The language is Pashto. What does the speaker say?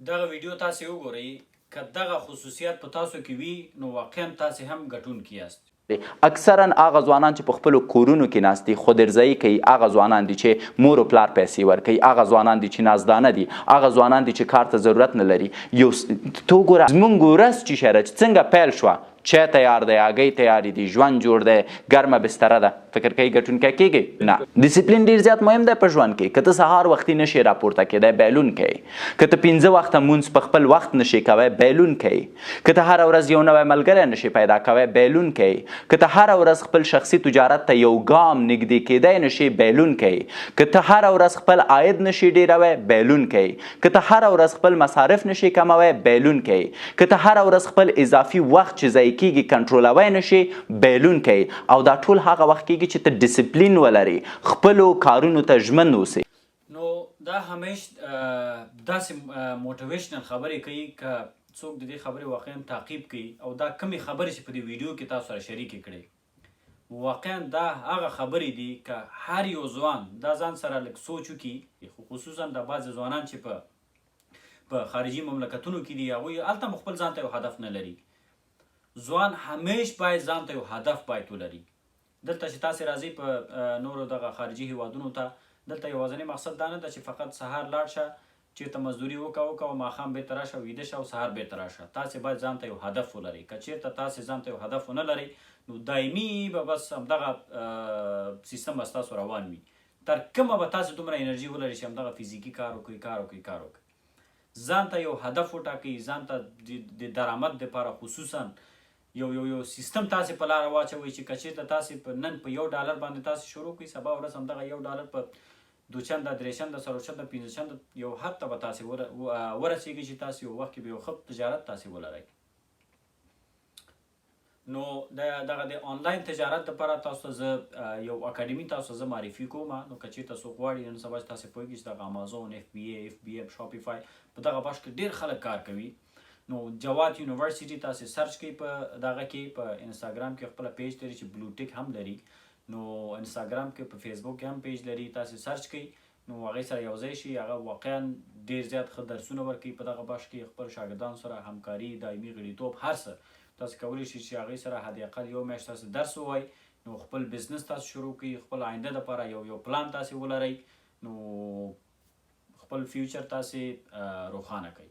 دغه ویډیو تاسې وګورئ، که دغه خصوصیات په تاسو کې وي نو واقعا تاسې هم ګټونکي یاست. اکثرا هغه ځوانان چې په خپلو کورونو کې ناست دي خودارضایي کوي، هغه ځوانان دي چې مور و پلار پیسې ورکوي، هغه ځوانان دي چې نازدانه دي، هغه ځوانان دي چې کار ته ضرورت نه لري. ته وګوره زموږ ورځ چې شهره چې څنګه پیل شوه، چای تیار دی، هګۍ تیارې دي، ژوند جوړ دی، ګرمه بستره ده. فکر کوي ګټونکی کېږي؟ نه. ډیسپلین ډېر زیات مهم دی په ژوند کې. که ته سهار وختي نشې راپورته کېدی، بیلون کوي. که ته 5 وخته مونځ په خپل وخت نشې کوی، بیلون کوي. که ته هره ورځ یو نوی ملګری نشې پیدا کوی، بیلون کوي. که ته هره ورځ خپل شخصي تجارت ته یو ګام نږدې کېدی نشې، بیلون کوي. که ته هره ورځ خپل عاید نشې ډېروی، بیلون کوي. که ته هره ورځ خپل مصارف نشې کموی، بیلون کوي. که ته هره ورځ خپل اضافي وخت چې ضایع کېږي کنټرولوی نشې، بیلون کوي. او دا ټول هغه وخت کېږي چې ته ډیسپلین ولري، خپلو کارونو ته ژمن اوسې. نو دا همیش داسې موټیویشنل خبرې کوي که څوک د دې خبرې واقعا تعقیب کوي او دا کمې خبرې چې په دې ویډیو کې تاسو سره شریکې کړئ، واقعا دا هغه خبرې دي که هر یو ځوان دا ځان سره لږ سوچ وکړي، خصوصا د بعضې ځوانان چې په خارجي مملکتونو کې دي، هغوی هلته هم خپل ځان ته یو هدف نه لري. ځوان همیش باید ځان ته یو هدف باید ولري. دلته چې تاسې راځئ په نورو دغه خارجي هیوادونو ته، دلته یوازینی مقصد دا نه ده چې فقط سهار لاړ شه، چېرته مزدوري وکړه او ماښام بېرته راشه، ویده شه او سهار بېرته راشه. تاسې باید ځان ته یو هدف ولرئ. که چېرته تاسې ځان ته یو هدف ونه لرئ نو دایمي به بس همدغه سیستم به ستاسو روان وي. تر کومه به تاسې دومره انرژي ولرئ چې همدغه فزیکي کار وکړئ. ځان ته یو هدف وټاکئ، ځان ته د درآمد دپاره خصوصا یو سیستم تاسې په لاره واچوئ چې که چېرته تاسې نن په $1 باندې تاسې شروع کړئ، سبا ورځ همدغه $1 په 2 چنده، 3 چنده، 4 چنده، 5 چنده یو حد ته به تاسې ورسېږئ چې تاسې یو وخت کې به یو ښه تجارت تاسې ولرئ. نو دغه د آنلاین تجارت دپاره تاسو ته زه یو اکاډمي تاسو ته زه معرفي کوم. نو که چېرته څوک غواړي نن سبا چې تاسې پوهېږئ چې دغه امازون، FBA، شاپیفای په دغه بخش کې ډېر خلک کار کوي. نو جواد یونیورسيټي تاسې سرچ کوئ په دغه کې، په انسټاګرام کې خپله پیج لري چې بلوټیک هم لري. نو انسټاګرام کې په فیسبوک کې هم پیج لري، تاسې سرچ کوئ نو هغې سره یو ځای شي. هغه واقعا ډېر زیات ښه درسونه ورکوي په دغه بخش کې، خپل شاګردانو سره همکاري، دایمي غړیتوب، هر څه تاسې کولی شئ چې هغې سره حداقل یو میاشت تاسې درس ووایئ، نو خپل بزنس تاسې شروع کړئ، خپل آینده دپاره یو پلان تاسې ولرئ، نو خپل فیوچر تاسې روښانه کړئ.